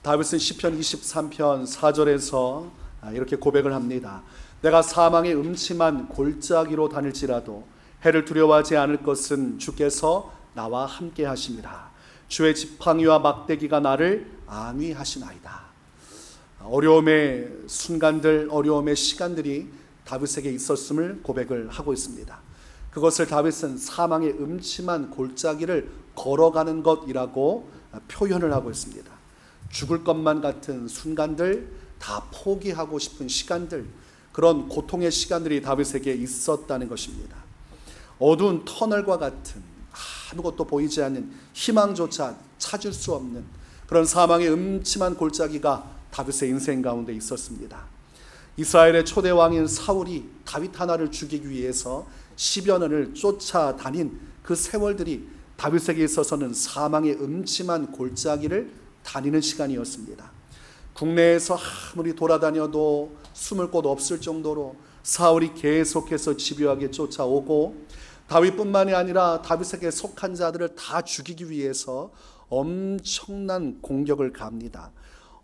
다윗은 시편 23편 4절에서 이렇게 고백을 합니다. 내가 사망의 음침한 골짜기로 다닐지라도 해를 두려워하지 않을 것은 주께서 나와 함께 하심이라. 주의 지팡이와 막대기가 나를 안위하시나이다. 어려움의 순간들, 어려움의 시간들이 다윗에게 있었음을 고백을 하고 있습니다. 그것을 다윗은 사망의 음침한 골짜기를 걸어가는 것이라고 표현을 하고 있습니다. 죽을 것만 같은 순간들, 다 포기하고 싶은 시간들, 그런 고통의 시간들이 다윗에게 있었다는 것입니다. 어두운 터널과 같은 아무것도 보이지 않는 희망조차 찾을 수 없는 그런 사망의 음침한 골짜기가 다윗의 인생 가운데 있었습니다. 이스라엘의 초대 왕인 사울이 다윗 하나를 죽이기 위해서 10여 년을 쫓아다닌 그 세월들이 다윗에게 있어서는 사망의 음침한 골짜기를 다니는 시간이었습니다. 국내에서 아무리 돌아다녀도 숨을 곳 없을 정도로 사울이 계속해서 집요하게 쫓아오고, 다윗뿐만이 아니라 다윗에게 속한 자들을 다 죽이기 위해서 엄청난 공격을 갑니다.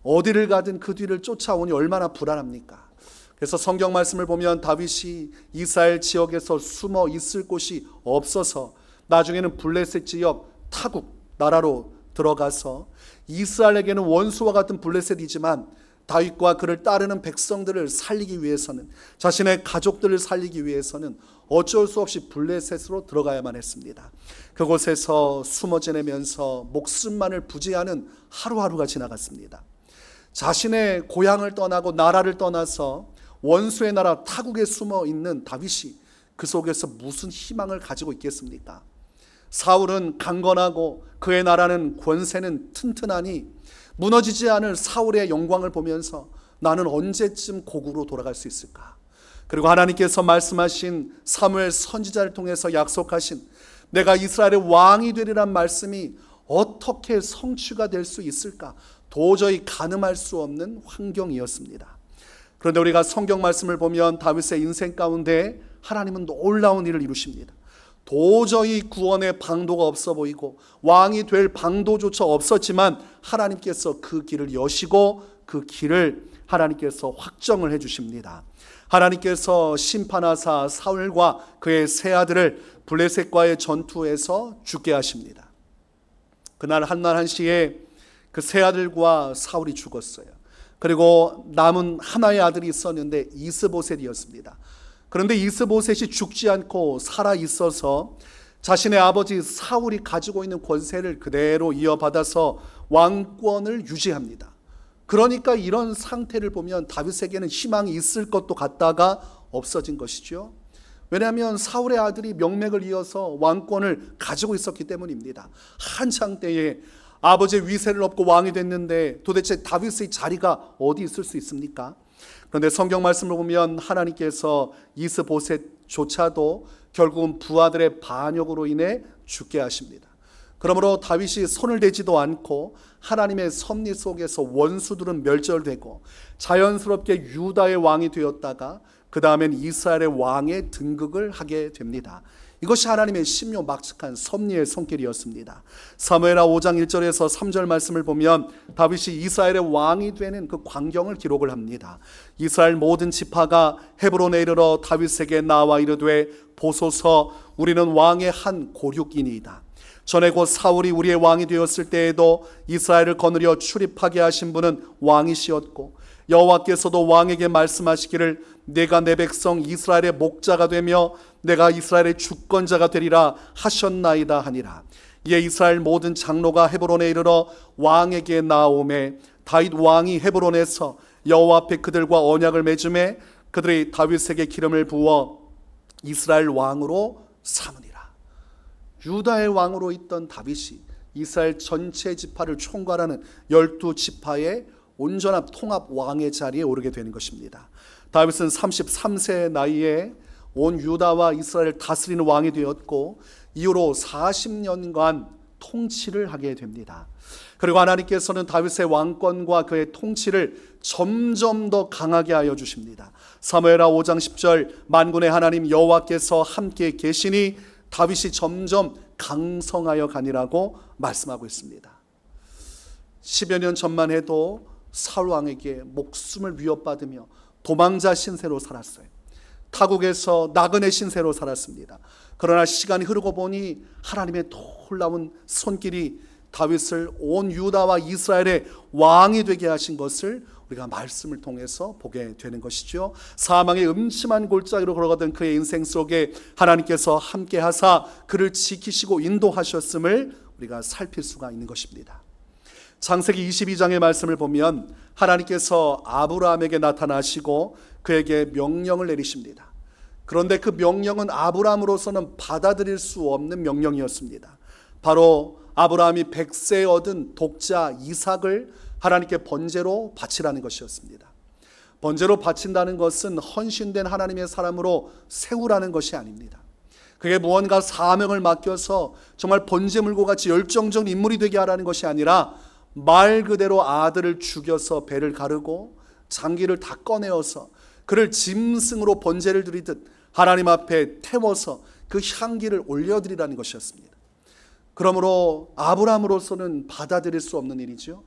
어디를 가든 그 뒤를 쫓아오니 얼마나 불안합니까? 그래서 성경 말씀을 보면 다윗이 이스라엘 지역에서 숨어 있을 곳이 없어서 나중에는 블레셋 지역 타국 나라로 들어가서, 이스라엘에게는 원수와 같은 블레셋이지만 다윗과 그를 따르는 백성들을 살리기 위해서는, 자신의 가족들을 살리기 위해서는 어쩔 수 없이 블레셋으로 들어가야만 했습니다. 그곳에서 숨어 지내면서 목숨만을 부지하는 하루하루가 지나갔습니다. 자신의 고향을 떠나고 나라를 떠나서 원수의 나라 타국에 숨어 있는 다윗이 그 속에서 무슨 희망을 가지고 있겠습니까? 사울은 강건하고 그의 나라는 권세는 튼튼하니 무너지지 않을 사울의 영광을 보면서 나는 언제쯤 고국으로 돌아갈 수 있을까? 그리고 하나님께서 말씀하신 사무엘 선지자를 통해서 약속하신 내가 이스라엘의 왕이 되리란 말씀이 어떻게 성취가 될 수 있을까? 도저히 가늠할 수 없는 환경이었습니다. 그런데 우리가 성경 말씀을 보면 다윗의 인생 가운데 하나님은 놀라운 일을 이루십니다. 도저히 구원의 방도가 없어 보이고 왕이 될 방도조차 없었지만 하나님께서 그 길을 여시고 그 길을 하나님께서 확정을 해주십니다. 하나님께서 심판하사 사울과 그의 세 아들을 블레셋과의 전투에서 죽게 하십니다. 그날 한날 한시에 그 세 아들과 사울이 죽었어요. 그리고 남은 하나의 아들이 있었는데 이스보셋이었습니다. 그런데 이스보셋이 죽지 않고 살아 있어서 자신의 아버지 사울이 가지고 있는 권세를 그대로 이어받아서 왕권을 유지합니다. 그러니까 이런 상태를 보면 다윗에게는 희망이 있을 것도 같다가 없어진 것이죠. 왜냐하면 사울의 아들이 명맥을 이어서 왕권을 가지고 있었기 때문입니다. 한창 때에 아버지의 위세를 얻고 왕이 됐는데 도대체 다윗의 자리가 어디 있을 수 있습니까? 그런데 성경 말씀을 보면 하나님께서 이스보셋조차도 결국은 부하들의 반역으로 인해 죽게 하십니다. 그러므로 다윗이 손을 대지도 않고 하나님의 섭리 속에서 원수들은 멸절되고 자연스럽게 유다의 왕이 되었다가 그 다음엔 이스라엘의 왕의 등극을 하게 됩니다. 이것이 하나님의 신묘막측한 섭리의 손길이었습니다. 사무엘하 5장 1절에서 3절 말씀을 보면 다윗이 이스라엘의 왕이 되는 그 광경을 기록을 합니다. 이스라엘 모든 지파가 헤브론에 이르러 다윗에게 나와 이르되 보소서 우리는 왕의 한 고륙이니이다. 전에 곧 사울이 우리의 왕이 되었을 때에도 이스라엘을 거느려 출입하게 하신 분은 왕이시었고 여호와께서도 왕에게 말씀하시기를 내가 내 백성 이스라엘의 목자가 되며 내가 이스라엘의 주권자가 되리라 하셨나이다 하니라. 이에 이스라엘 모든 장로가 헤브론에 이르러 왕에게 나오매 다윗 왕이 헤브론에서 여호와 앞에 그들과 언약을 맺음에 그들이 다윗에게 기름을 부어 이스라엘 왕으로 삼으니라. 유다의 왕으로 있던 다윗이 이스라엘 전체 지파를 총괄하는 12지파의 온전한 통합 왕의 자리에 오르게 되는 것입니다. 다윗은 33세 나이에 온 유다와 이스라엘을 다스리는 왕이 되었고 이후로 40년간 통치를 하게 됩니다. 그리고 하나님께서는 다윗의 왕권과 그의 통치를 점점 더 강하게 하여 주십니다. 사무엘하 5장 10절 만군의 하나님 여호와께서 함께 계시니 다윗이 점점 강성하여 가니라고 말씀하고 있습니다. 10여 년 전만 해도 사울 왕에게 목숨을 위협받으며 도망자 신세로 살았어요. 타국에서 나그네 신세로 살았습니다. 그러나 시간이 흐르고 보니 하나님의 놀라운 손길이 다윗을 온 유다와 이스라엘의 왕이 되게 하신 것을 우리가 말씀을 통해서 보게 되는 것이죠. 사망의 음침한 골짜기로 걸어가던 그의 인생 속에 하나님께서 함께 하사 그를 지키시고 인도하셨음을 우리가 살필 수가 있는 것입니다. 창세기 22장의 말씀을 보면 하나님께서 아브라함에게 나타나시고 그에게 명령을 내리십니다. 그런데 그 명령은 아브라함으로서는 받아들일 수 없는 명령이었습니다. 바로 아브라함이 100세에 얻은 독자 이삭을 하나님께 번제로 바치라는 것이었습니다. 번제로 바친다는 것은 헌신된 하나님의 사람으로 세우라는 것이 아닙니다. 그게 무언가 사명을 맡겨서 정말 번제물과 같이 열정적인 인물이 되게 하라는 것이 아니라 말 그대로 아들을 죽여서 배를 가르고 장기를 다 꺼내어서 그를 짐승으로 번제를 드리듯 하나님 앞에 태워서 그 향기를 올려드리라는 것이었습니다. 그러므로 아브라함으로서는 받아들일 수 없는 일이죠.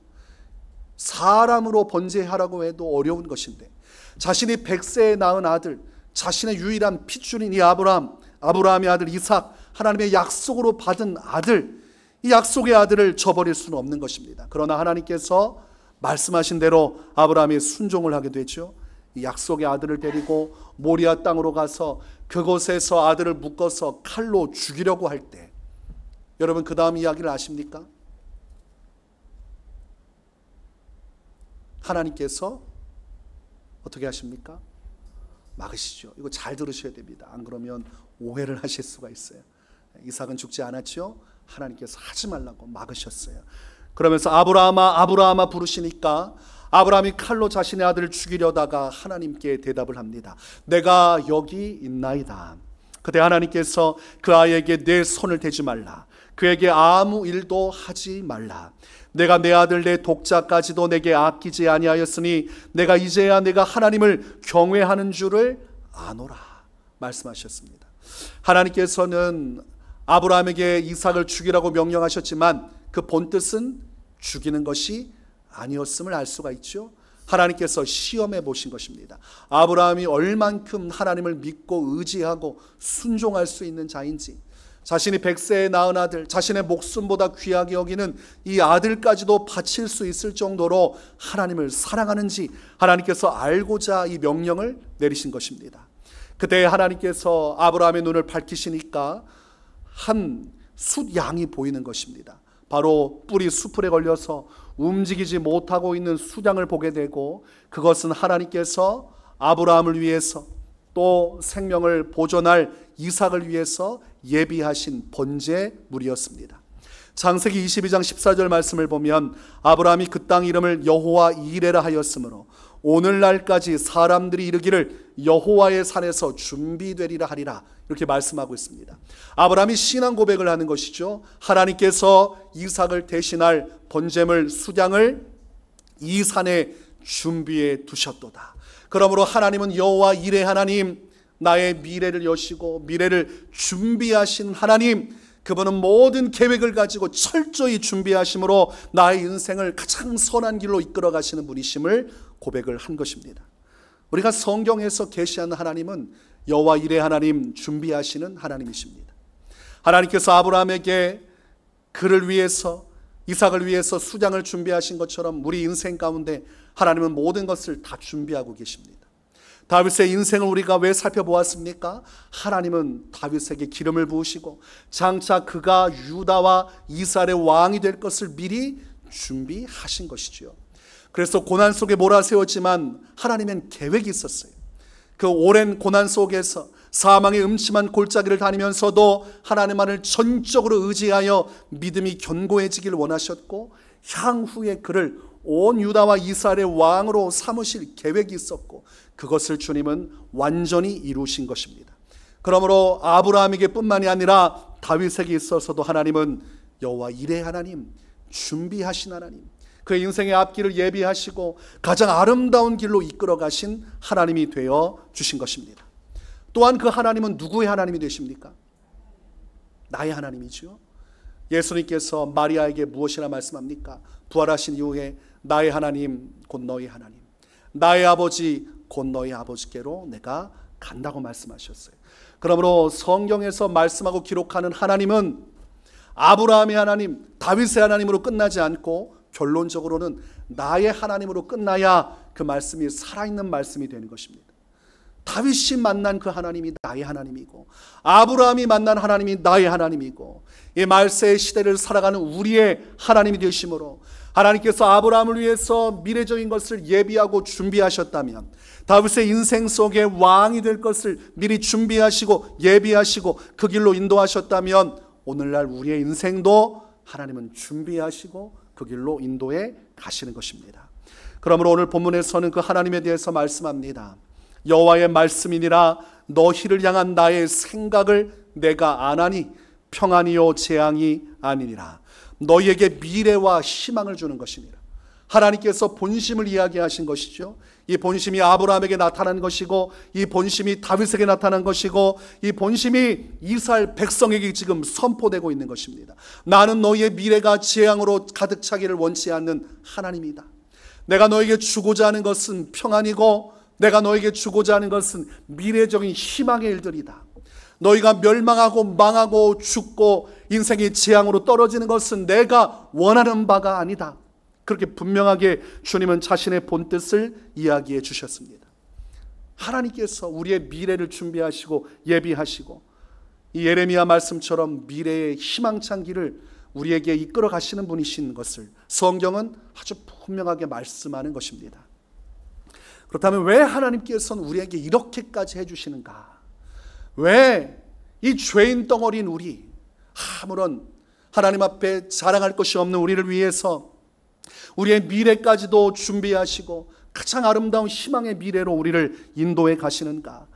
사람으로 번제하라고 해도 어려운 것인데 자신이 100세에 낳은 아들, 자신의 유일한 핏줄인 이 아브라함의 아들 이삭, 하나님의 약속으로 받은 아들, 이 약속의 아들을 저버릴 수는 없는 것입니다. 그러나 하나님께서 말씀하신 대로 아브라함이 순종을 하게 되죠. 이 약속의 아들을 데리고 모리아 땅으로 가서 그곳에서 아들을 묶어서 칼로 죽이려고 할 때, 여러분 그 다음 이야기를 아십니까? 하나님께서 어떻게 하십니까? 막으시죠. 이거 잘 들으셔야 됩니다. 안 그러면 오해를 하실 수가 있어요. 이삭은 죽지 않았죠. 하나님께서 하지 말라고 막으셨어요. 그러면서 아브라함아 부르시니까 아브라함이 칼로 자신의 아들을 죽이려다가 하나님께 대답을 합니다. 내가 여기 있나이다. 그때 하나님께서 그 아이에게 내 손을 대지 말라. 그에게 아무 일도 하지 말라. 내가 내 아들 내 독자까지도 내게 아끼지 아니하였으니 내가 이제야 내가 하나님을 경외하는 줄을 아노라 말씀하셨습니다. 하나님께서는 아브라함에게 이삭을 죽이라고 명령하셨지만 그 본뜻은 죽이는 것이 아니었음을 알 수가 있죠. 하나님께서 시험해 보신 것입니다. 아브라함이 얼만큼 하나님을 믿고 의지하고 순종할 수 있는 자인지, 자신이 100세에 낳은 아들, 자신의 목숨보다 귀하게 여기는 이 아들까지도 바칠 수 있을 정도로 하나님을 사랑하는지 하나님께서 알고자 이 명령을 내리신 것입니다. 그때 하나님께서 아브라함의 눈을 밝히시니까 한 숫양이 보이는 것입니다. 바로 뿔이 수풀에 걸려서 움직이지 못하고 있는 숫양을 보게 되고, 그것은 하나님께서 아브라함을 위해서 또 생명을 보존할 이삭을 위해서 예비하신 번제물이었습니다. 창세기 22장 14절 말씀을 보면 아브라함이 그 땅 이름을 여호와 이레라 하였으므로 오늘날까지 사람들이 이르기를 여호와의 산에서 준비되리라 하리라, 이렇게 말씀하고 있습니다. 아브라함이 신앙 고백을 하는 것이죠. 하나님께서 이삭을 대신할 번제물 수량을 이 산에 준비해 두셨도다. 그러므로 하나님은 여호와 이레 하나님, 나의 미래를 여시고 미래를 준비하신 하나님, 그분은 모든 계획을 가지고 철저히 준비하심으로 나의 인생을 가장 선한 길로 이끌어 가시는 분이심을 고백을 한 것입니다. 우리가 성경에서 계시하는 하나님은 여호와 이레 하나님, 준비하시는 하나님이십니다. 하나님께서 아브라함에게 그를 위해서, 이삭을 위해서 수장을 준비하신 것처럼 우리 인생 가운데 하나님은 모든 것을 다 준비하고 계십니다. 다윗의 인생을 우리가 왜 살펴보았습니까? 하나님은 다윗에게 기름을 부으시고 장차 그가 유다와 이스라엘의 왕이 될 것을 미리 준비하신 것이죠. 그래서 고난 속에 몰아세웠지만 하나님은 계획이 있었어요. 그 오랜 고난 속에서 사망의 음침한 골짜기를 다니면서도 하나님만을 전적으로 의지하여 믿음이 견고해지길 원하셨고, 향후에 그를 온 유다와 이스라엘의 왕으로 삼으실 계획이 있었고, 그것을 주님은 완전히 이루신 것입니다. 그러므로 아브라함에게 뿐만이 아니라 다윗에게 있어서도 하나님은 여호와 이레 하나님, 준비하신 하나님, 그의 인생의 앞길을 예비하시고 가장 아름다운 길로 이끌어 가신 하나님이 되어 주신 것입니다. 또한 그 하나님은 누구의 하나님이 되십니까? 나의 하나님이죠. 예수님께서 마리아에게 무엇이라 말씀합니까? 부활하신 이후에 나의 하나님 곧 너희 하나님, 나의 아버지 곧 너희 아버지께로 내가 간다고 말씀하셨어요. 그러므로 성경에서 말씀하고 기록하는 하나님은 아브라함의 하나님, 다윗의 하나님으로 끝나지 않고 결론적으로는 나의 하나님으로 끝나야 그 말씀이 살아있는 말씀이 되는 것입니다. 다윗이 만난 그 하나님이 나의 하나님이고, 아브라함이 만난 하나님이 나의 하나님이고, 이 말세의 시대를 살아가는 우리의 하나님이 되심으로 하나님께서 아브라함을 위해서 미래적인 것을 예비하고 준비하셨다면, 다윗의 인생 속에 왕이 될 것을 미리 준비하시고 예비하시고 그 길로 인도하셨다면, 오늘날 우리의 인생도 하나님은 준비하시고 그 길로 인도해 가시는 것입니다. 그러므로 오늘 본문에서는 그 하나님에 대해서 말씀합니다. 여호와의 말씀이니라 너희를 향한 나의 생각을 내가 아나니 평안이요 재앙이 아니니라. 너희에게 미래와 희망을 주는 것이니라. 하나님께서 본심을 이야기하신 것이죠. 이 본심이 아브라함에게 나타난 것이고, 이 본심이 다윗에게 나타난 것이고, 이 본심이 이스라엘 백성에게 지금 선포되고 있는 것입니다. 나는 너희의 미래가 재앙으로 가득 차기를 원치 않는 하나님이다. 내가 너에게 주고자 하는 것은 평안이고, 내가 너에게 주고자 하는 것은 미래적인 희망의 일들이다. 너희가 멸망하고 망하고 죽고 인생의 재앙으로 떨어지는 것은 내가 원하는 바가 아니다. 그렇게 분명하게 주님은 자신의 본뜻을 이야기해 주셨습니다. 하나님께서 우리의 미래를 준비하시고 예비하시고, 이 예레미야 말씀처럼 미래의 희망찬 길을 우리에게 이끌어 가시는 분이신 것을 성경은 아주 분명하게 말씀하는 것입니다. 그렇다면 왜 하나님께서는 우리에게 이렇게까지 해주시는가? 왜 이 죄인 덩어리인 우리, 아무런 하나님 앞에 자랑할 것이 없는 우리를 위해서 우리의 미래까지도 준비하시고 가장 아름다운 희망의 미래로 우리를 인도해 가시는가?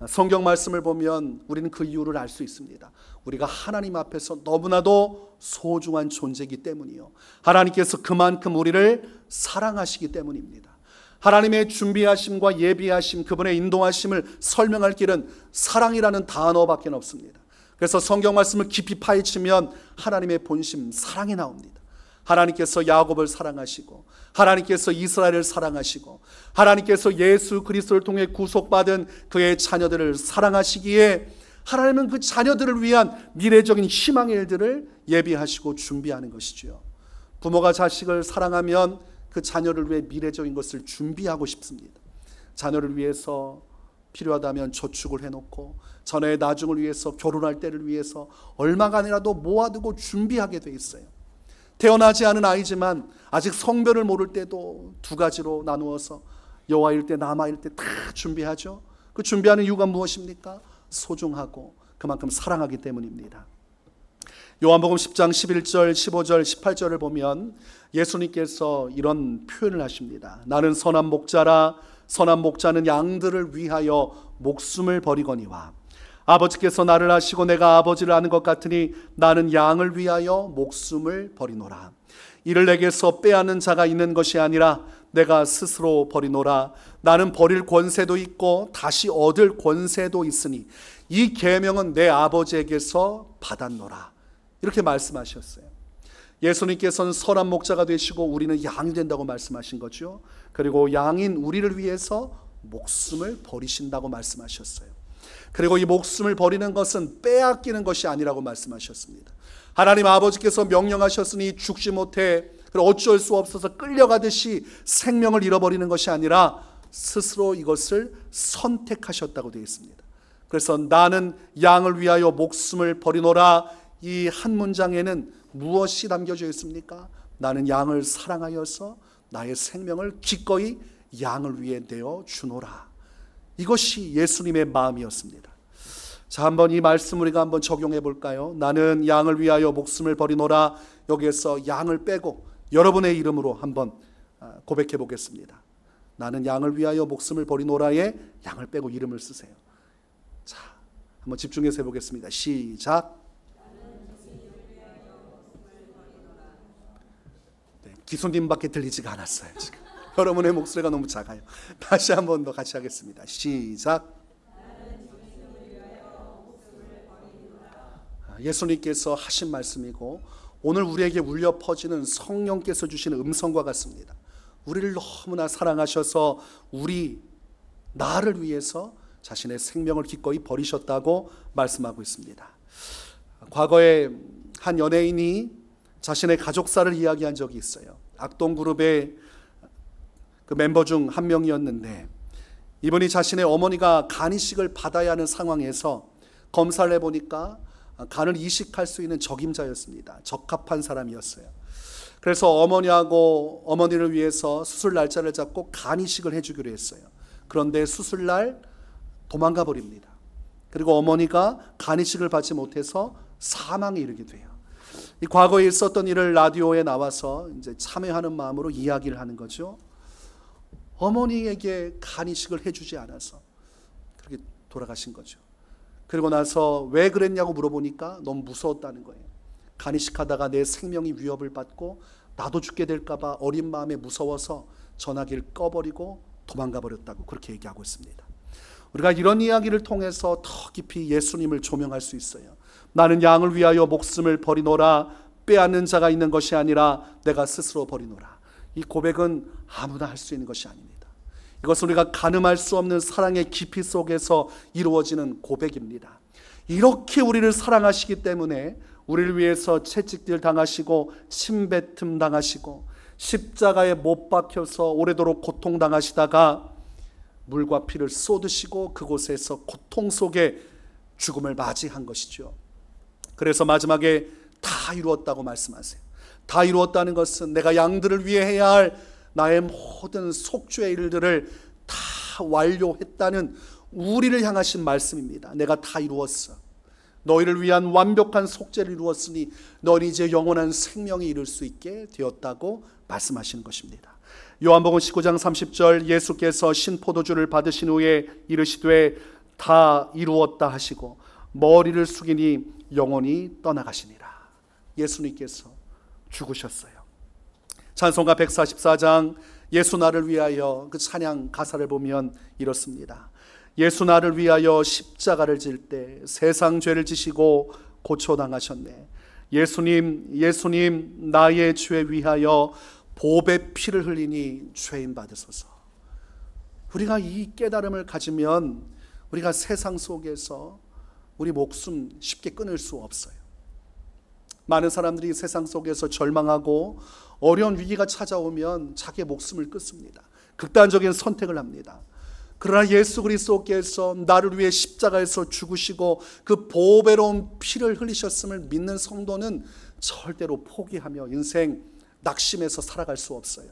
성경 말씀을 보면 우리는 그 이유를 알 수 있습니다. 우리가 하나님 앞에서 너무나도 소중한 존재이기 때문이요, 하나님께서 그만큼 우리를 사랑하시기 때문입니다. 하나님의 준비하심과 예비하심, 그분의 인도하심을 설명할 길은 사랑이라는 단어밖에 없습니다. 그래서 성경 말씀을 깊이 파헤치면 하나님의 본심, 사랑이 나옵니다. 하나님께서 야곱을 사랑하시고, 하나님께서 이스라엘을 사랑하시고, 하나님께서 예수 그리스도를 통해 구속받은 그의 자녀들을 사랑하시기에 하나님은 그 자녀들을 위한 미래적인 희망의 일들을 예비하시고 준비하는 것이죠. 부모가 자식을 사랑하면 그 자녀를 위해 미래적인 것을 준비하고 싶습니다. 자녀를 위해서 필요하다면 저축을 해놓고, 자녀의 나중을 위해서, 결혼할 때를 위해서 얼마간이라도 모아두고 준비하게 돼 있어요. 태어나지 않은 아이지만 아직 성별을 모를 때도 두 가지로 나누어서 여아일 때 남아일 때 다 준비하죠. 그 준비하는 이유가 무엇입니까? 소중하고 그만큼 사랑하기 때문입니다. 요한복음 10장 11절, 15절, 18절을 보면 예수님께서 이런 표현을 하십니다. 나는 선한 목자라, 선한 목자는 양들을 위하여 목숨을 버리거니와 아버지께서 나를 아시고 내가 아버지를 아는 것 같으니 나는 양을 위하여 목숨을 버리노라. 이를 내게서 빼앗는 자가 있는 것이 아니라 내가 스스로 버리노라. 나는 버릴 권세도 있고 다시 얻을 권세도 있으니 이 계명은 내 아버지에게서 받았노라. 이렇게 말씀하셨어요. 예수님께서는 선한 목자가 되시고 우리는 양이 된다고 말씀하신 거죠. 그리고 양인 우리를 위해서 목숨을 버리신다고 말씀하셨어요. 그리고 이 목숨을 버리는 것은 빼앗기는 것이 아니라고 말씀하셨습니다. 하나님 아버지께서 명령하셨으니 죽지 못해 그리고 어쩔 수 없어서 끌려가듯이 생명을 잃어버리는 것이 아니라 스스로 이것을 선택하셨다고 되어 있습니다. 그래서 나는 양을 위하여 목숨을 버리노라, 이 한 문장에는 무엇이 담겨져 있습니까? 나는 양을 사랑하여서 나의 생명을 기꺼이 양을 위해 내어 주노라. 이것이 예수님의 마음이었습니다. 자, 한번 이 말씀 우리가 한번 적용해 볼까요? 나는 양을 위하여 목숨을 버리노라. 여기에서 양을 빼고 여러분의 이름으로 한번 고백해 보겠습니다. 나는 양을 위하여 목숨을 버리노라에 양을 빼고 이름을 쓰세요. 자, 한번 집중해서 해보겠습니다. 시작. 네, 기수님밖에 들리지가 않았어요. 지금 여러분의 목소리가 너무 작아요. 다시 한번 더 같이 하겠습니다. 시작. 예수님께서 하신 말씀이고 오늘 우리에게 울려 퍼지는 성령께서 주시는 음성과 같습니다. 우리를 너무나 사랑하셔서 나를 위해서 자신의 생명을 기꺼이 버리셨다고 말씀하고 있습니다. 과거에 한 연예인이 자신의 가족사를 이야기한 적이 있어요. 악동그룹의 그 멤버 중 한 명이었는데, 이분이 자신의 어머니가 간 이식을 받아야 하는 상황에서 검사를 해보니까 간을 이식할 수 있는 적임자였습니다. 적합한 사람이었어요. 그래서 어머니를 위해서 수술 날짜를 잡고 간 이식을 해주기로 했어요. 그런데 수술날 도망가 버립니다. 그리고 어머니가 간 이식을 받지 못해서 사망에 이르게 돼요. 이 과거에 있었던 일을 라디오에 나와서 이제 참여하는 마음으로 이야기를 하는 거죠. 어머니에게 간 이식을 해주지 않아서 그렇게 돌아가신 거죠. 그리고 나서 왜 그랬냐고 물어보니까 너무 무서웠다는 거예요. 간 이식하다가 내 생명이 위협을 받고 나도 죽게 될까봐 어린 마음에 무서워서 전화기를 꺼버리고 도망가 버렸다고 그렇게 얘기하고 있습니다. 우리가 이런 이야기를 통해서 더 깊이 예수님을 조명할 수 있어요. 나는 양을 위하여 목숨을 버리노라. 빼앗는 자가 있는 것이 아니라 내가 스스로 버리노라. 이 고백은 아무나 할 수 있는 것이 아닙니다. 이것은 우리가 가늠할 수 없는 사랑의 깊이 속에서 이루어지는 고백입니다. 이렇게 우리를 사랑하시기 때문에 우리를 위해서 채찍질 당하시고 침뱉음 당하시고 십자가에 못 박혀서 오래도록 고통당하시다가 물과 피를 쏟으시고 그곳에서 고통 속에 죽음을 맞이한 것이죠. 그래서 마지막에 다 이루었다고 말씀하세요. 다 이루었다는 것은 내가 양들을 위해 해야 할 나의 모든 속죄의 일들을 다 완료했다는 우리를 향하신 말씀입니다. 내가 다 이루었어. 너희를 위한 완벽한 속죄를 이루었으니 너희 이제 영원한 생명이 이룰 수 있게 되었다고 말씀하시는 것입니다. 요한복음 19장 30절, 예수께서 신포도주를 받으신 후에 이르시되 다 이루었다 하시고 머리를 숙이니 영원히 떠나가시니라. 예수님께서 죽으셨어요. 찬송가 144장 예수 나를 위하여 그 찬양 가사를 보면 이렇습니다. 예수 나를 위하여 십자가를 질 때 세상 죄를 지시고 고초당하셨네. 예수님 나의 죄 위하여 보배 피를 흘리니 죄인 받으소서. 우리가 이 깨달음을 가지면 우리가 세상 속에서 우리 목숨 쉽게 끊을 수 없어요. 많은 사람들이 세상 속에서 절망하고 어려운 위기가 찾아오면 자기의 목숨을 끊습니다. 극단적인 선택을 합니다. 그러나 예수 그리스도께서 나를 위해 십자가에서 죽으시고 그 보배로운 피를 흘리셨음을 믿는 성도는 절대로 포기하며 인생 낙심해서 살아갈 수 없어요.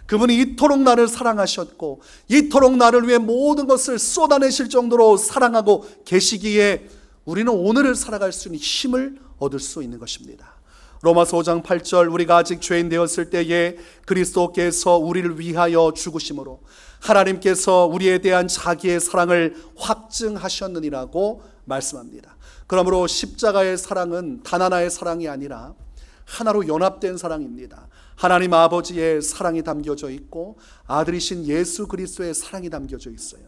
그분이 이토록 나를 사랑하셨고 이토록 나를 위해 모든 것을 쏟아내실 정도로 사랑하고 계시기에 우리는 오늘을 살아갈 수 있는 힘을 얻을 수 있는 것입니다. 로마서 5장 8절, 우리가 아직 죄인 되었을 때에 그리스도께서 우리를 위하여 죽으심으로 하나님께서 우리에 대한 자기의 사랑을 확증하셨느니라고 말씀합니다. 그러므로 십자가의 사랑은 단 하나의 사랑이 아니라 하나로 연합된 사랑입니다. 하나님 아버지의 사랑이 담겨져 있고 아들이신 예수 그리스도의 사랑이 담겨져 있어요.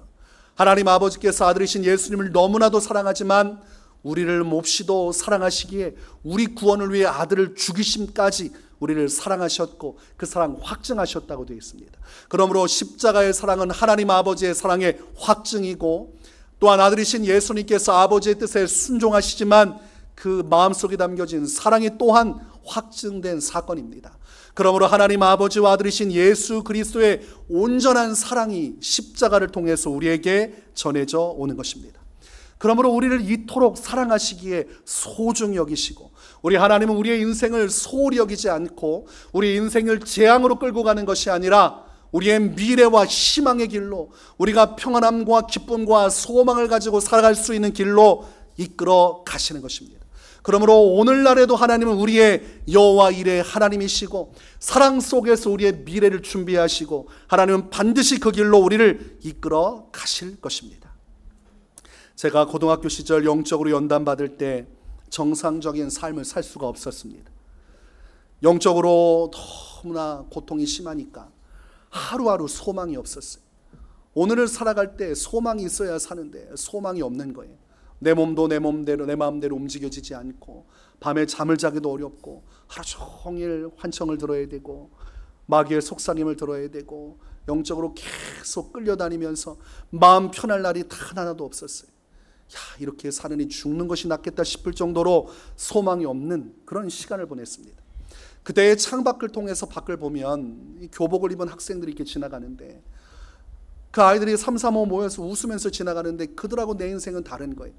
하나님 아버지께서 아들이신 예수님을 너무나도 사랑하지만 우리를 몹시도 사랑하시기에 우리 구원을 위해 아들을 죽이심까지 우리를 사랑하셨고 그 사랑 확증하셨다고 되어 있습니다. 그러므로 십자가의 사랑은 하나님 아버지의 사랑의 확증이고 또한 아들이신 예수님께서 아버지의 뜻에 순종하시지만 그 마음속에 담겨진 사랑이 또한 확증된 사건입니다. 그러므로 하나님 아버지와 아들이신 예수 그리스도의 온전한 사랑이 십자가를 통해서 우리에게 전해져 오는 것입니다. 그러므로 우리를 이토록 사랑하시기에 소중히 여기시고 우리 하나님은 우리의 인생을 소홀히 여기지 않고 우리 인생을 재앙으로 끌고 가는 것이 아니라 우리의 미래와 희망의 길로 우리가 평안함과 기쁨과 소망을 가지고 살아갈 수 있는 길로 이끌어 가시는 것입니다. 그러므로 오늘날에도 하나님은 우리의 여호와 일의 하나님이시고 사랑 속에서 우리의 미래를 준비하시고 하나님은 반드시 그 길로 우리를 이끌어 가실 것입니다. 제가 고등학교 시절 영적으로 연단받을 때 정상적인 삶을 살 수가 없었습니다. 영적으로 너무나 고통이 심하니까 하루하루 소망이 없었어요. 오늘을 살아갈 때 소망이 있어야 사는데 소망이 없는 거예요. 내 몸도 내 마음대로 움직여지지 않고 밤에 잠을 자기도 어렵고 하루 종일 환청을 들어야 되고 마귀의 속삭임을 들어야 되고 영적으로 계속 끌려다니면서 마음 편할 날이 단 하나도 없었어요. 이렇게 사느니 죽는 것이 낫겠다 싶을 정도로 소망이 없는 그런 시간을 보냈습니다. 그때의 창밖을 통해서 밖을 보면 교복을 입은 학생들이 이렇게 지나가는데 그 아이들이 3, 4, 5 모여서 웃으면서 지나가는데 그들하고 내 인생은 다른 거예요.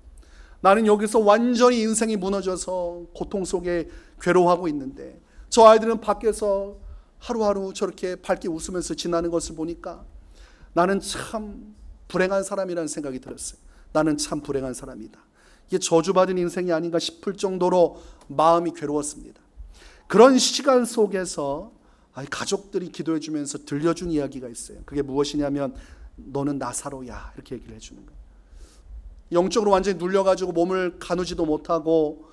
나는 여기서 완전히 인생이 무너져서 고통 속에 괴로워하고 있는데 저 아이들은 밖에서 하루하루 저렇게 밝게 웃으면서 지나는 것을 보니까 나는 참 불행한 사람이라는 생각이 들었어요. 나는 참 불행한 사람이다. 이게 저주받은 인생이 아닌가 싶을 정도로 마음이 괴로웠습니다. 그런 시간 속에서 가족들이 기도해 주면서 들려준 이야기가 있어요. 그게 무엇이냐면 너는 나사로야 이렇게 얘기를 해주는 거예요. 영적으로 완전히 눌려가지고 몸을 가누지도 못하고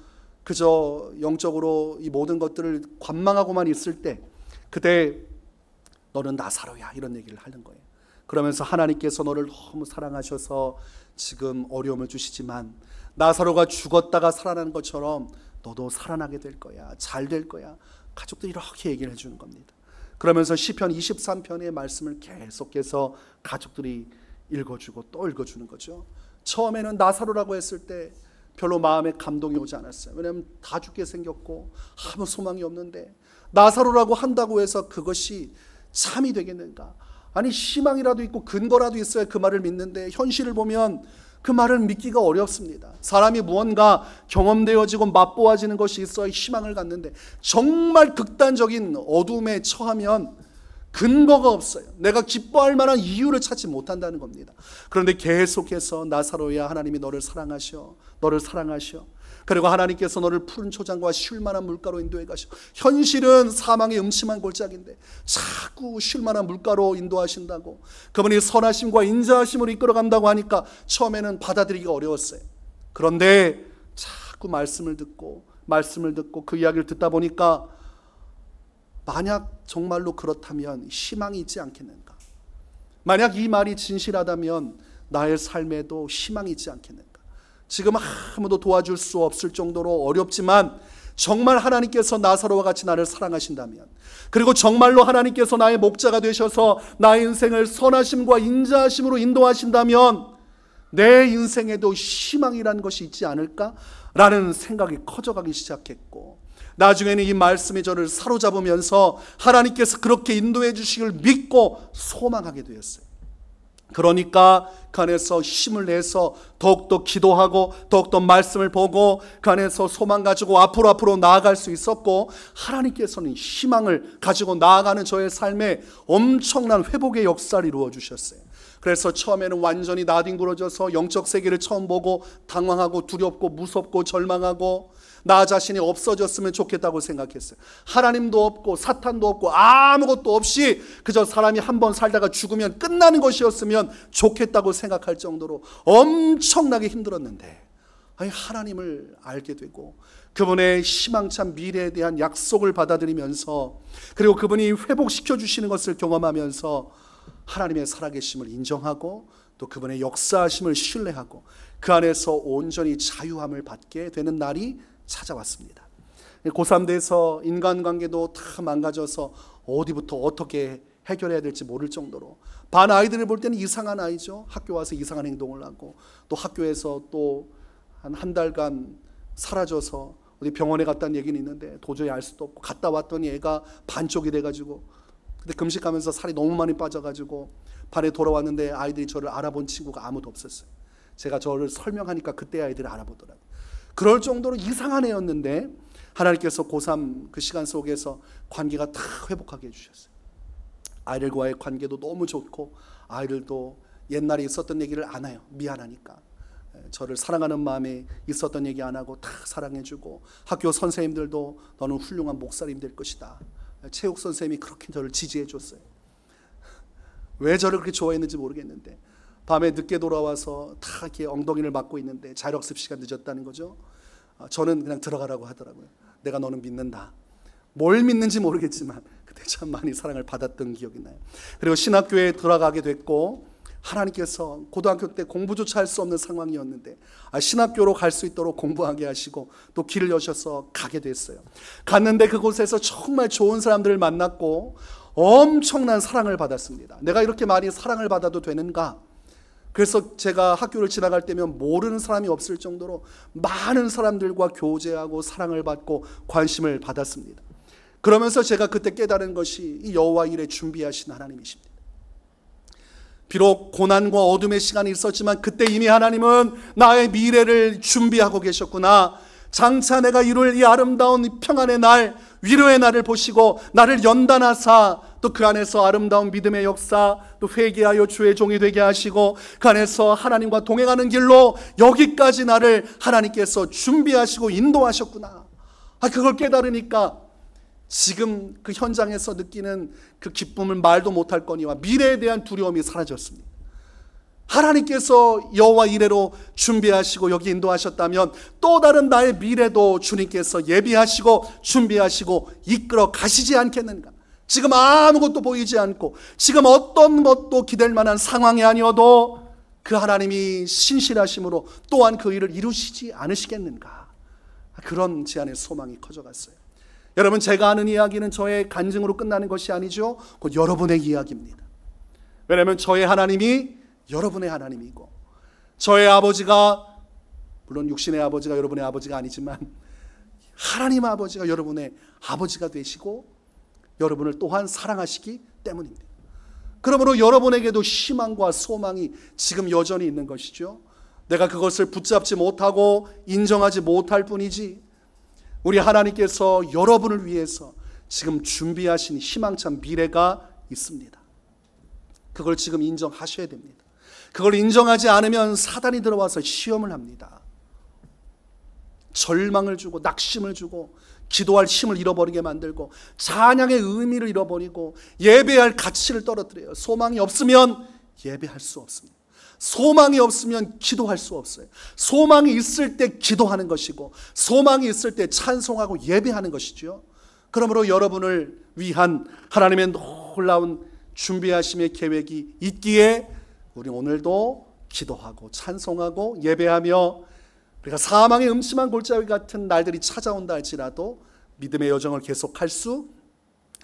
그저 영적으로 이 모든 것들을 관망하고만 있을 때 그때 너는 나사로야 이런 얘기를 하는 거예요. 그러면서 하나님께서 너를 너무 사랑하셔서 지금 어려움을 주시지만 나사로가 죽었다가 살아나는 것처럼 너도 살아나게 될 거야. 잘 될 거야. 가족들이 이렇게 얘기를 해주는 겁니다. 그러면서 시편 23편의 말씀을 계속해서 가족들이 읽어주고 또 읽어주는 거죠. 처음에는 나사로라고 했을 때 별로 마음에 감동이 오지 않았어요. 왜냐하면 다 죽게 생겼고 아무 소망이 없는데 나사로라고 한다고 해서 그것이 참이 되겠는가? 아니 희망이라도 있고 근거라도 있어야 그 말을 믿는데 현실을 보면 그 말을 믿기가 어렵습니다. 사람이 무언가 경험되어지고 맛보아지는 것이 있어야 희망을 갖는데 정말 극단적인 어둠에 처하면 근거가 없어요. 내가 기뻐할 만한 이유를 찾지 못한다는 겁니다. 그런데 계속해서 나사로야 하나님이 너를 사랑하셔. 너를 사랑하셔. 그리고 하나님께서 너를 푸른 초장과 쉴만한 물가로 인도해 가셔. 현실은 사망의 음침한 골짜기인데 자꾸 쉴만한 물가로 인도하신다고. 그분이 선하심과 인자하심으로 이끌어간다고 하니까 처음에는 받아들이기가 어려웠어요. 그런데 자꾸 말씀을 듣고 그 이야기를 듣다 보니까 만약 정말로 그렇다면 희망이 있지 않겠는가? 만약 이 말이 진실하다면 나의 삶에도 희망이 있지 않겠는가? 지금 아무도 도와줄 수 없을 정도로 어렵지만 정말 하나님께서 나사로와 같이 나를 사랑하신다면, 그리고 정말로 하나님께서 나의 목자가 되셔서 나의 인생을 선하심과 인자하심으로 인도하신다면 내 인생에도 희망이라는 것이 있지 않을까라는 생각이 커져가기 시작했고, 나중에는 이 말씀이 저를 사로잡으면서 하나님께서 그렇게 인도해 주시길 믿고 소망하게 되었어요. 그러니까 그 안에서 힘을 내서 더욱더 기도하고 더욱더 말씀을 보고 그 안에서 소망 가지고 앞으로 나아갈 수 있었고, 하나님께서는 희망을 가지고 나아가는 저의 삶에 엄청난 회복의 역사를 이루어 주셨어요. 그래서 처음에는 완전히 나뒹굴어져서 영적 세계를 처음 보고 당황하고 두렵고 무섭고 절망하고 나 자신이 없어졌으면 좋겠다고 생각했어요. 하나님도 없고 사탄도 없고 아무것도 없이 그저 사람이 한번 살다가 죽으면 끝나는 것이었으면 좋겠다고 생각할 정도로 엄청나게 힘들었는데, 하나님을 알게 되고 그분의 희망찬 미래에 대한 약속을 받아들이면서, 그리고 그분이 회복시켜 주시는 것을 경험하면서 하나님의 살아계심을 인정하고 또 그분의 역사하심을 신뢰하고 그 안에서 온전히 자유함을 받게 되는 날이 찾아왔습니다. 고3 돼서 인간관계도 다 망가져서 어디부터 어떻게 해결해야 될지 모를 정도로, 반 아이들을 볼 때는 이상한 아이죠. 학교 와서 이상한 행동을 하고 또 학교에서 또 한 달간 사라져서 어디 병원에 갔다는 얘기는 있는데 도저히 알 수도 없고, 갔다 왔더니 애가 반쪽이 돼가지고, 근데 금식하면서 살이 너무 많이 빠져가지고 반에 돌아왔는데 아이들이 저를 알아본 친구가 아무도 없었어요. 제가 저를 설명하니까 그때 아이들이 알아보더라고요. 그럴 정도로 이상한 애였는데 하나님께서 고3 그 시간 속에서 관계가 다 회복하게 해주셨어요. 아이들과의 관계도 너무 좋고, 아이들도 옛날에 있었던 얘기를 안 해요. 미안하니까. 저를 사랑하는 마음에 있었던 얘기 안 하고 다 사랑해주고, 학교 선생님들도 너는 훌륭한 목사님 될 것이다. 체육 선생님이 그렇게 저를 지지해줬어요. 왜 저를 그렇게 좋아했는지 모르겠는데 밤에 늦게 돌아와서 다 이렇게 엉덩이를 맞고 있는데 자력습 시간 늦었다는 거죠. 저는 그냥 들어가라고 하더라고요. 내가 너는 믿는다. 뭘 믿는지 모르겠지만 그때 참 많이 사랑을 받았던 기억이 나요. 그리고 신학교에 들어가게 됐고, 하나님께서 고등학교 때 공부조차 할 수 없는 상황이었는데 신학교로 갈 수 있도록 공부하게 하시고 또 길을 여셔서 가게 됐어요. 갔는데 그곳에서 정말 좋은 사람들을 만났고 엄청난 사랑을 받았습니다. 내가 이렇게 많이 사랑을 받아도 되는가? 그래서 제가 학교를 지나갈 때면 모르는 사람이 없을 정도로 많은 사람들과 교제하고 사랑을 받고 관심을 받았습니다. 그러면서 제가 그때 깨달은 것이 이 여호와 일에 준비하신 하나님이십니다. 비록 고난과 어둠의 시간이 있었지만 그때 이미 하나님은 나의 미래를 준비하고 계셨구나. 장차 내가 이룰 이 아름다운 평안의 날, 위로의 날을 보시고 나를 연단하사 또 그 안에서 아름다운 믿음의 역사, 또 회개하여 주의 종이 되게 하시고 그 안에서 하나님과 동행하는 길로 여기까지 나를 하나님께서 준비하시고 인도하셨구나. 그걸 깨달으니까 지금 그 현장에서 느끼는 그 기쁨을 말도 못할 거니와 미래에 대한 두려움이 사라졌습니다. 하나님께서 여호와 이레로 준비하시고 여기 인도하셨다면 또 다른 나의 미래도 주님께서 예비하시고 준비하시고 이끌어 가시지 않겠는가? 지금 아무것도 보이지 않고 지금 어떤 것도 기댈 만한 상황이 아니어도 그 하나님이 신실하심으로 또한 그 일을 이루시지 않으시겠는가? 그런 제 안에 소망이 커져갔어요. 여러분, 제가 하는 이야기는 저의 간증으로 끝나는 것이 아니죠. 곧 여러분의 이야기입니다. 왜냐하면 저의 하나님이 여러분의 하나님이고 저의 아버지가, 물론 육신의 아버지가 여러분의 아버지가 아니지만 하나님 아버지가 여러분의 아버지가 되시고 여러분을 또한 사랑하시기 때문입니다. 그러므로 여러분에게도 희망과 소망이 지금 여전히 있는 것이죠. 내가 그것을 붙잡지 못하고 인정하지 못할 뿐이지 우리 하나님께서 여러분을 위해서 지금 준비하신 희망찬 미래가 있습니다. 그걸 지금 인정하셔야 됩니다. 그걸 인정하지 않으면 사단이 들어와서 시험을 합니다. 절망을 주고 낙심을 주고 기도할 힘을 잃어버리게 만들고 찬양의 의미를 잃어버리고 예배할 가치를 떨어뜨려요. 소망이 없으면 예배할 수 없습니다. 소망이 없으면 기도할 수 없어요. 소망이 있을 때 기도하는 것이고 소망이 있을 때 찬송하고 예배하는 것이죠. 그러므로 여러분을 위한 하나님의 놀라운 준비하심의 계획이 있기에 우리 오늘도 기도하고 찬송하고 예배하며 우리가 사망의 음침한 골짜기 같은 날들이 찾아온다 할지라도 믿음의 여정을 계속할 수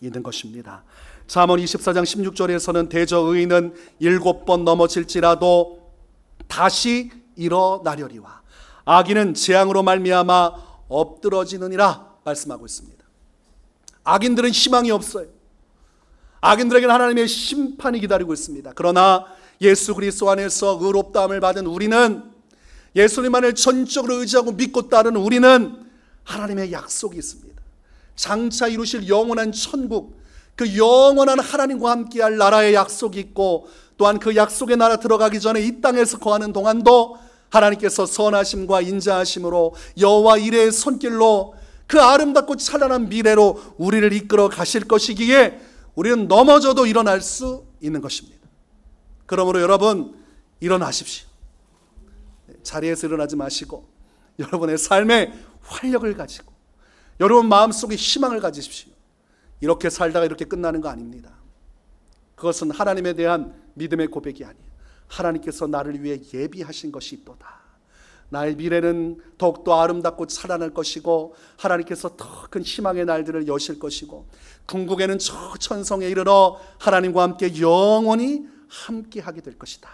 있는 것입니다. 잠언 24장 16절에서는 대저 의인은 7번 넘어질지라도 다시 일어나려니와 악인은 재앙으로 말미암아 엎드러지느니라 말씀하고 있습니다. 악인들은 희망이 없어요. 악인들에게는 하나님의 심판이 기다리고 있습니다. 그러나 예수 그리스도 안에서 의롭다함을 받은 우리는, 예수님만을 전적으로 의지하고 믿고 따르는 우리는 하나님의 약속이 있습니다. 장차 이루실 영원한 천국, 그 영원한 하나님과 함께할 나라의 약속이 있고 또한 그 약속의 나라 들어가기 전에 이 땅에서 거하는 동안도 하나님께서 선하심과 인자하심으로 여호와 이레의 손길로 그 아름답고 찬란한 미래로 우리를 이끌어 가실 것이기에 우리는 넘어져도 일어날 수 있는 것입니다. 그러므로 여러분, 일어나십시오. 자리에서 일어나지 마시고 여러분의 삶에 활력을 가지고 여러분 마음속에 희망을 가지십시오. 이렇게 살다가 이렇게 끝나는 거 아닙니다. 그것은 하나님에 대한 믿음의 고백이 아니에요. 하나님께서 나를 위해 예비하신 것이 있도다. 나의 미래는 더욱더 아름답고 찬란할 것이고 하나님께서 더 큰 희망의 날들을 여실 것이고 궁극에는 저 천성에 이르러 하나님과 함께 영원히 함께하게 될 것이다.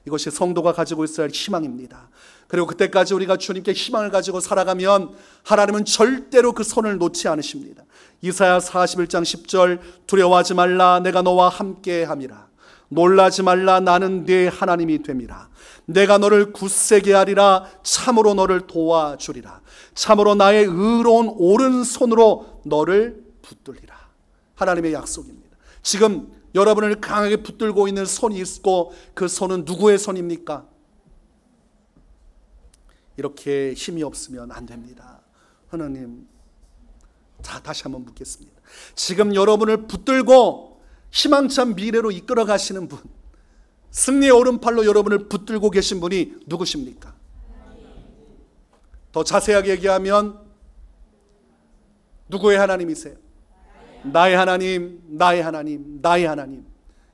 이것이 성도가 가지고 있어야 할 희망입니다. 그리고 그때까지 우리가 주님께 희망을 가지고 살아가면 하나님은 절대로 그 손을 놓지 않으십니다. 이사야 41장 10절 두려워하지 말라 내가 너와 함께함이라 놀라지 말라 나는 네 하나님이 됨이라 내가 너를 굳세게 하리라 참으로 너를 도와주리라 참으로 나의 의로운 오른손으로 너를 붙들리라. 하나님의 약속입니다. 지금 여러분을 강하게 붙들고 있는 손이 있고 그 손은 누구의 손입니까? 이렇게 힘이 없으면 안 됩니다. 하나님, 다시 한번 묻겠습니다. 지금 여러분을 붙들고 희망찬 미래로 이끌어 가시는 분, 승리의 오른팔로 여러분을 붙들고 계신 분이 누구십니까? 더 자세하게 얘기하면 누구의 하나님이세요? 나의 하나님, 나의 하나님, 나의 하나님.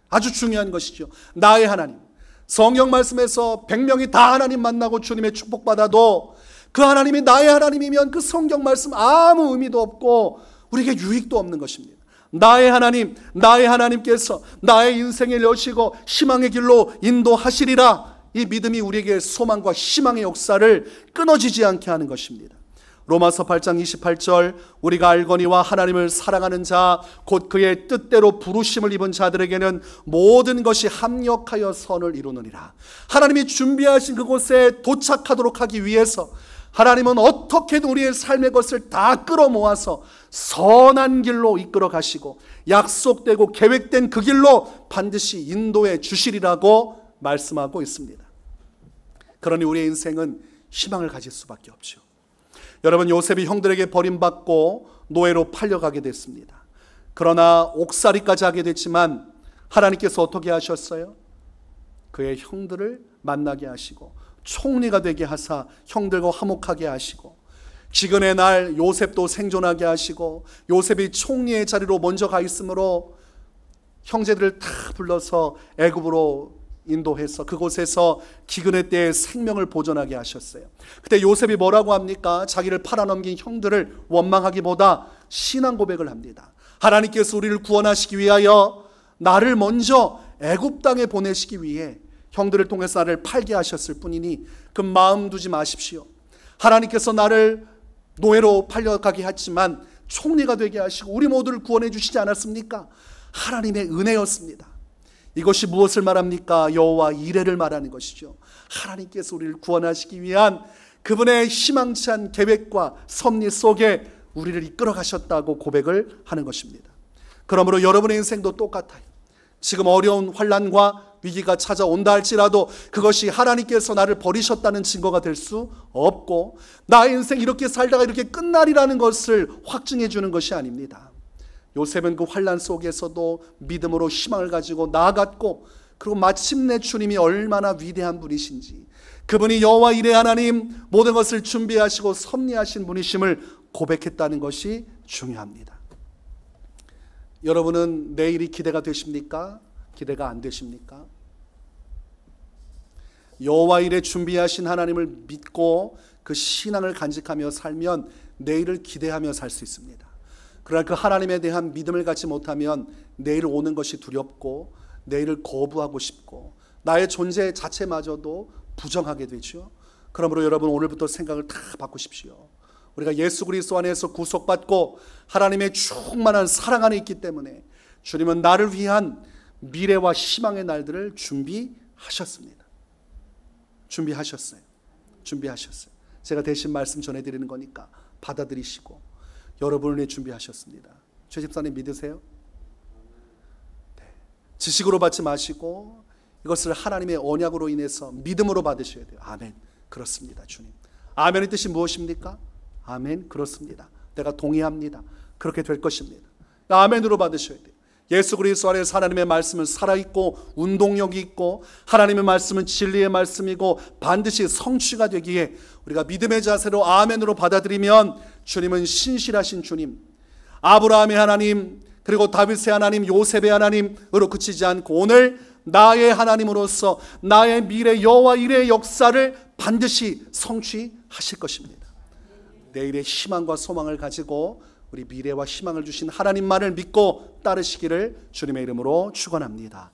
아주 중요한 것이죠. 나의 하나님. 성경 말씀에서 100명이 다 하나님 만나고 주님의 축복받아도 그 하나님이 나의 하나님이면 그 성경 말씀 아무 의미도 없고 우리에게 유익도 없는 것입니다. 나의 하나님, 나의 하나님께서 나의 인생을 여시고 희망의 길로 인도하시리라. 이 믿음이 우리에게 소망과 희망의 역사를 끊어지지 않게 하는 것입니다. 로마서 8장 28절, 우리가 알거니와 하나님을 사랑하는 자 곧 그의 뜻대로 부르심을 입은 자들에게는 모든 것이 합력하여 선을 이루느니라. 하나님이 준비하신 그곳에 도착하도록 하기 위해서 하나님은 어떻게든 우리의 삶의 것을 다 끌어모아서 선한 길로 이끌어 가시고 약속되고 계획된 그 길로 반드시 인도해 주시리라고 말씀하고 있습니다. 그러니 우리의 인생은 희망을 가질 수밖에 없죠. 여러분, 요셉이 형들에게 버림받고 노예로 팔려가게 됐습니다. 그러나 옥살이까지 하게 됐지만 하나님께서 어떻게 하셨어요? 그의 형들을 만나게 하시고 총리가 되게 하사 형들과 화목하게 하시고 기근의 날 요셉도 생존하게 하시고 요셉이 총리의 자리로 먼저 가 있으므로 형제들을 다 불러서 애굽으로 인도해서 그곳에서 기근의 때에 생명을 보존하게 하셨어요. 그때 요셉이 뭐라고 합니까? 자기를 팔아넘긴 형들을 원망하기보다 신앙 고백을 합니다. 하나님께서 우리를 구원하시기 위하여 나를 먼저 애굽 땅에 보내시기 위해 형들을 통해서 나를 팔게 하셨을 뿐이니 그 마음 두지 마십시오. 하나님께서 나를 노예로 팔려가게 했지만 총리가 되게 하시고 우리 모두를 구원해 주시지 않았습니까? 하나님의 은혜였습니다. 이것이 무엇을 말합니까? 여호와 이레를 말하는 것이죠. 하나님께서 우리를 구원하시기 위한 그분의 희망치 않은 계획과 섭리 속에 우리를 이끌어 가셨다고 고백을 하는 것입니다. 그러므로 여러분의 인생도 똑같아요. 지금 어려운 환난과 위기가 찾아온다 할지라도 그것이 하나님께서 나를 버리셨다는 증거가 될 수 없고 나의 인생 이렇게 살다가 이렇게 끝날이라는 것을 확증해 주는 것이 아닙니다. 요셉은 그 환난 속에서도 믿음으로 희망을 가지고 나아갔고 그리고 마침내 주님이 얼마나 위대한 분이신지 그분이 여호와 이레 하나님 모든 것을 준비하시고 섭리하신 분이심을 고백했다는 것이 중요합니다. 여러분은 내일이 기대가 되십니까? 기대가 안 되십니까? 여호와 이레 준비하신 하나님을 믿고 그 신앙을 간직하며 살면 내일을 기대하며 살 수 있습니다. 그러나 그 하나님에 대한 믿음을 갖지 못하면 내일 오는 것이 두렵고 내일을 거부하고 싶고 나의 존재 자체마저도 부정하게 되죠. 그러므로 여러분 오늘부터 생각을 다 바꾸십시오. 우리가 예수 그리스도 안에서 구속받고 하나님의 충만한 사랑 안에 있기 때문에 주님은 나를 위한 미래와 희망의 날들을 준비하셨습니다. 준비하셨어요. 제가 대신 말씀 전해드리는 거니까 받아들이시고 여러분을 위해 준비하셨습니다. 최 집사님 믿으세요? 네. 지식으로 받지 마시고 이것을 하나님의 언약으로 인해서 믿음으로 받으셔야 돼요. 아멘. 그렇습니다. 주님. 아멘의 뜻이 무엇입니까? 아멘. 그렇습니다. 내가 동의합니다. 그렇게 될 것입니다. 아멘으로 받으셔야 돼요. 예수 그리스도 안에서 하나님의 말씀은 살아있고 운동력이 있고 하나님의 말씀은 진리의 말씀이고 반드시 성취가 되기에 우리가 믿음의 자세로 아멘으로 받아들이면 주님은 신실하신 주님, 아브라함의 하나님 그리고 다윗의 하나님, 요셉의 하나님으로 그치지 않고 오늘 나의 하나님으로서 나의 미래 여호와 이레의 역사를 반드시 성취하실 것입니다. 내일의 희망과 소망을 가지고 우리 미래와 희망을 주신 하나님만을 믿고 따르시기를 주님의 이름으로 축원합니다.